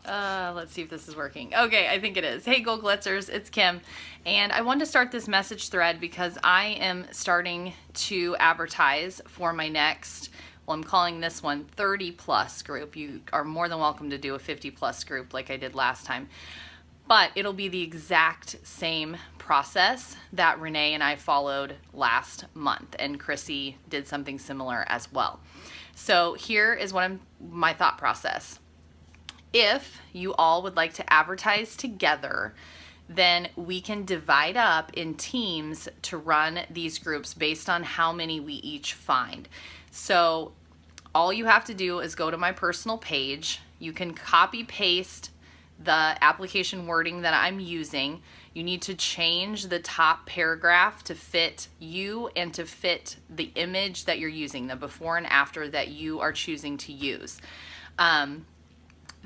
Let's see if this is working. Okay, I think it is. Hey, Gold Glitzers, it's Kim. And I wanted to start this message thread because I am starting to advertise for my next, well, I'm calling this one 30 plus group. You are more than welcome to do a 50 plus group like I did last time. But it'll be the exact same process that Renee and I followed last month, and Chrissy did something similar as well. So here is my thought process. If you all would like to advertise together, then we can divide up in teams to run these groups based on how many we each find. So all you have to do is go to my personal page. You can copy paste the application wording that I'm using. You need to change the top paragraph to fit you and to fit the image that you're using, the before and after that you are choosing to use.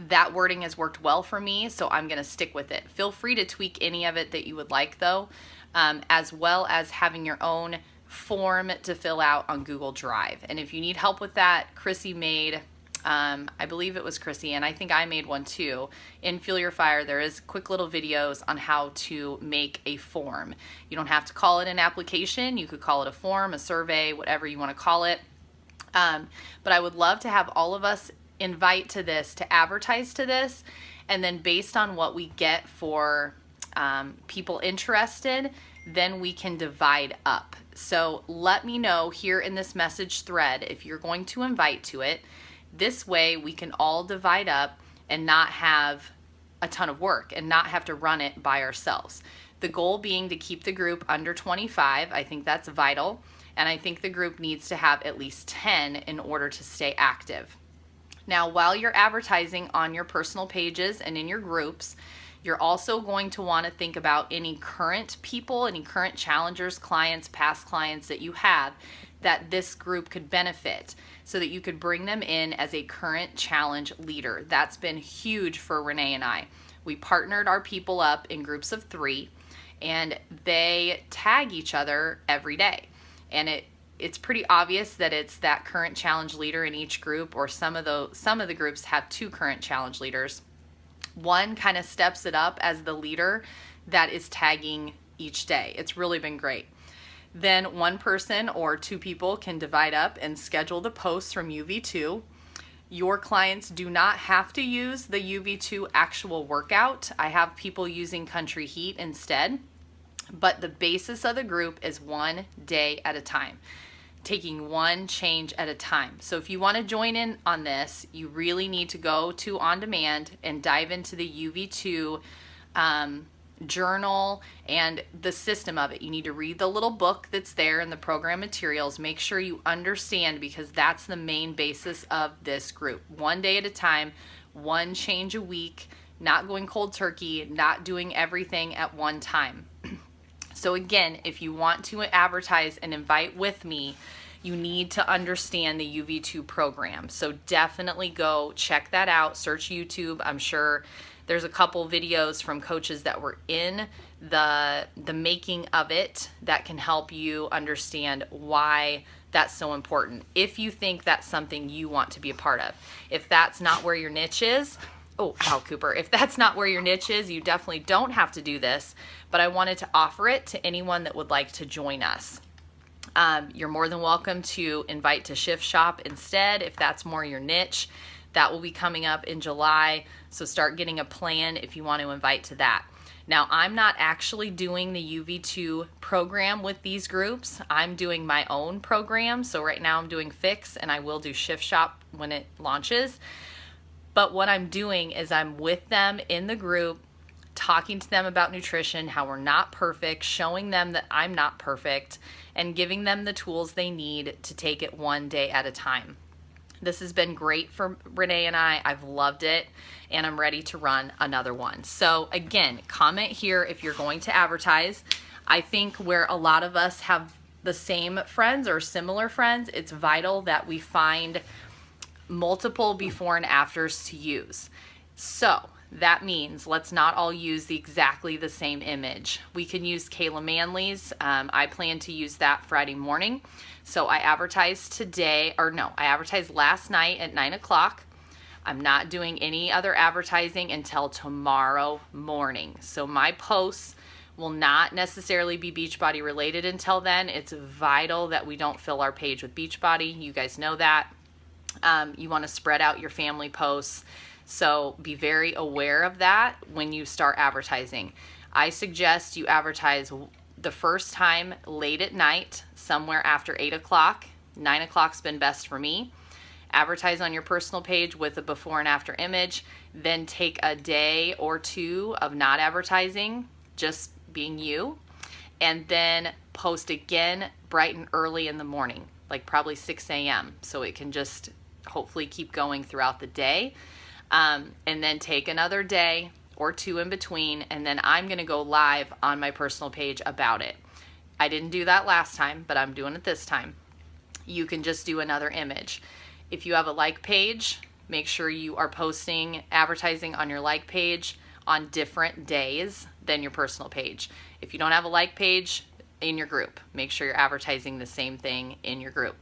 That wording has worked well for me, so I'm going to stick with it. Feel free to tweak any of it that you would like, though, as well as having your own form to fill out on Google Drive. And if you need help with that, Chrissy made, I believe it was Chrissy, and I think I made one too. In Fuel Your Fire, there is quick little videos on how to make a form. You don't have to call it an application. You could call it a form, a survey, whatever you want to call it. But I would love to have all of us invite to this, to advertise to this, and then based on what we get for people interested, then we can divide up. So let me know here in this message thread if you're going to invite to it. This way we can all divide up and not have a ton of work and not have to run it by ourselves. The goal being to keep the group under 25. I think that's vital, and I think the group needs to have at least 10 in order to stay active. Now, while you're advertising on your personal pages and in your groups, you're also going to want to think about any current people, any current challengers, clients, past clients that you have that this group could benefit so that you could bring them in as a current challenge leader. That's been huge for Renee and I. We partnered our people up in groups of 3, and they tag each other every day. And it's pretty obvious that it's that current challenge leader in each group, or some of the groups have 2 current challenge leaders. One kind of steps it up as the leader that is tagging each day. It's really been great. Then one person or 2 people can divide up and schedule the posts from UV2. Your clients do not have to use the UV2 actual workout. I have people using Country Heat instead, but the basis of the group is 1 day at a time, taking one change at a time. So if you want to join in on this, you really need to go to On Demand and dive into the UV2 journal and the system of it. You need to read the little book that's there in the program materials. Make sure you understand, because that's the main basis of this group. 1 day at a time, 1 change a week, not going cold turkey, not doing everything at one time. So again, if you want to advertise and invite with me, you need to understand the UV2 program. So definitely go check that out. Search YouTube. I'm sure there's a couple videos from coaches that were in the making of it that can help you understand why that's so important, if you think that's something you want to be a part of. If that's not where your niche is, Cooper, if that's not where your niche is, you definitely don't have to do this, but I wanted to offer it to anyone that would like to join us. You're more than welcome to invite to Shift Shop instead, if that's more your niche. That will be coming up in July, so start getting a plan if you want to invite to that. Now, I'm not actually doing the UV2 program with these groups. I'm doing my own program, so right now I'm doing Fix, and I will do Shift Shop when it launches. But what I'm doing is I'm with them in the group, talking to them about nutrition, how we're not perfect, showing them that I'm not perfect, and giving them the tools they need to take it 1 day at a time. This has been great for Renee and I. I've loved it, and I'm ready to run another one. So again, comment here if you're going to advertise. I think where a lot of us have the same friends or similar friends, it's vital that we find multiple before and afters to use. So that means let's not all use exactly the same image. We can use Kayla Manley's. I plan to use that Friday morning. So I advertised I advertised last night at 9 o'clock. I'm not doing any other advertising until tomorrow morning. So my posts will not necessarily be Beachbody related until then. It's vital that we don't fill our page with Beachbody. You guys know that. You want to spread out your family posts. So be very aware of that when you start advertising. I suggest you advertise the first time late at night, somewhere after 8 o'clock. 9 o'clock's been best for me. Advertise on your personal page with a before and after image. Then take a day or two of not advertising, just being you. And then post again bright and early in the morning, like probably 6 a.m. So it can just hopefully keep going throughout the day. And then take another day or two in between, and then I'm going to go live on my personal page about it. I didn't do that last time, but I'm doing it this time. You can just do another image. If you have a like page, make sure you are posting advertising on your like page on different days than your personal page. If you don't have a like page in your group, make sure you're advertising the same thing in your group.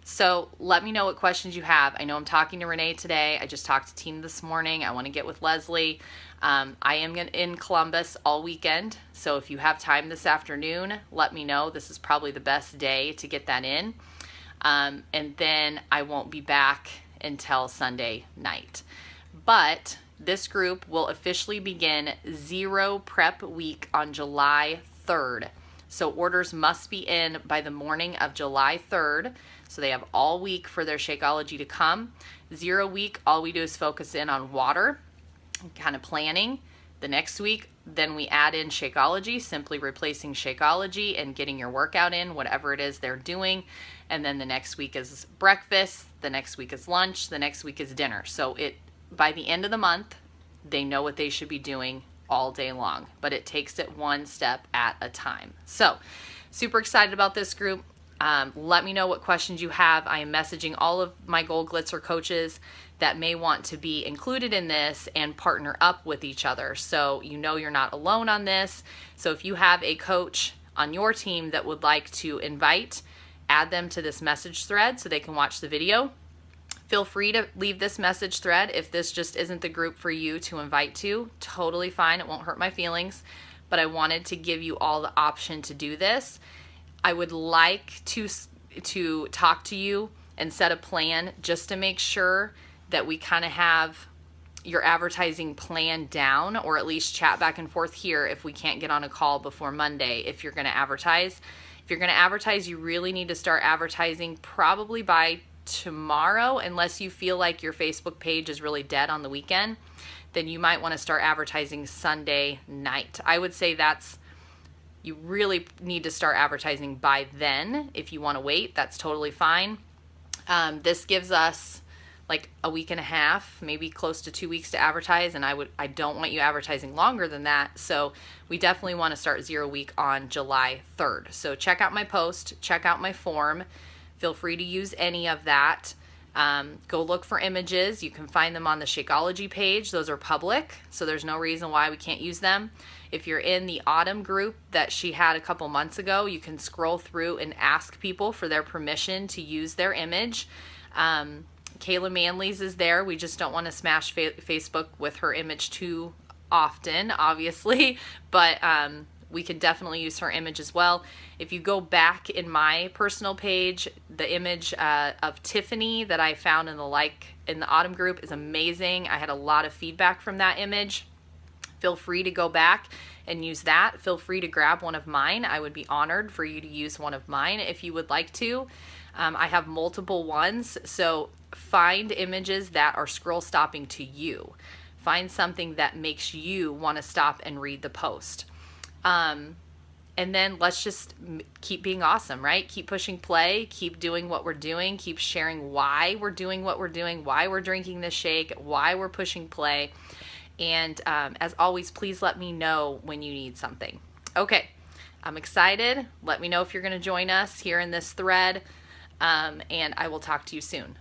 So let me know what questions you have. I know I'm talking to Renee today. I just talked to Tina this morning. I want to get with Leslie. I am in Columbus all weekend. So if you have time this afternoon, let me know. This is probably the best day to get that in. And then I won't be back until Sunday night. But this group will officially begin Zero Prep Week on July 3rd. So orders must be in by the morning of July 3rd. So they have all week for their Shakeology to come. Zero week, all we do is focus in on water, kind of planning. The next week, then we add in Shakeology, simply replacing Shakeology and getting your workout in, whatever it is they're doing. And then the next week is breakfast, the next week is lunch, the next week is dinner. So by the end of the month, they know what they should be doing all day long, but it takes it one step at a time. So super excited about this group. Let me know what questions you have. I am messaging all of my Gold Glitzer coaches that may want to be included in this and partner up with each other. So you know you're not alone on this. So if you have a coach on your team that would like to invite, add them to this message thread so they can watch the video. Feel free to leave this message thread if this just isn't the group for you to invite to. Totally fine. It won't hurt my feelings. But I wanted to give you all the option to do this. I would like to talk to you and set a plan just to make sure that we kind of have your advertising plan down, or at least chat back and forth here if we can't get on a call before Monday if you're going to advertise. If you're going to advertise, you really need to start advertising probably by tomorrow, unless you feel like your Facebook page is really dead on the weekend. Then you might want to start advertising Sunday night. I would say you really need to start advertising by then. If you want to wait, that's totally fine. This gives us like a week and a half, maybe close to 2 weeks to advertise, and I don't want you advertising longer than that. So we definitely want to start Zero Week on July 3rd. So check out my post, check out my form. Feel free to use any of that. Go look for images. You can find them on the Shakeology page. Those are public, so there's no reason why we can't use them. If you're in the Autumn group that she had a couple months ago, you can scroll through and ask people for their permission to use their image. Kayla Manley's is there. We just don't want to smash Facebook with her image too often, obviously, but we can definitely use her image as well. If you go back in my personal page, the image of Tiffany that I found in the Autumn group is amazing. I had a lot of feedback from that image. Feel free to go back and use that. Feel free to grab one of mine. I would be honored for you to use one of mine if you would like to. I have multiple ones, so find images that are scroll stopping to you. Find something that makes you want to stop and read the post. And then let's just keep being awesome, right? Keep pushing play, keep doing what we're doing, keep sharing why we're doing what we're doing, why we're drinking this shake, why we're pushing play. And as always, please let me know when you need something. Okay, I'm excited. Let me know if you're going to join us here in this thread, and I will talk to you soon.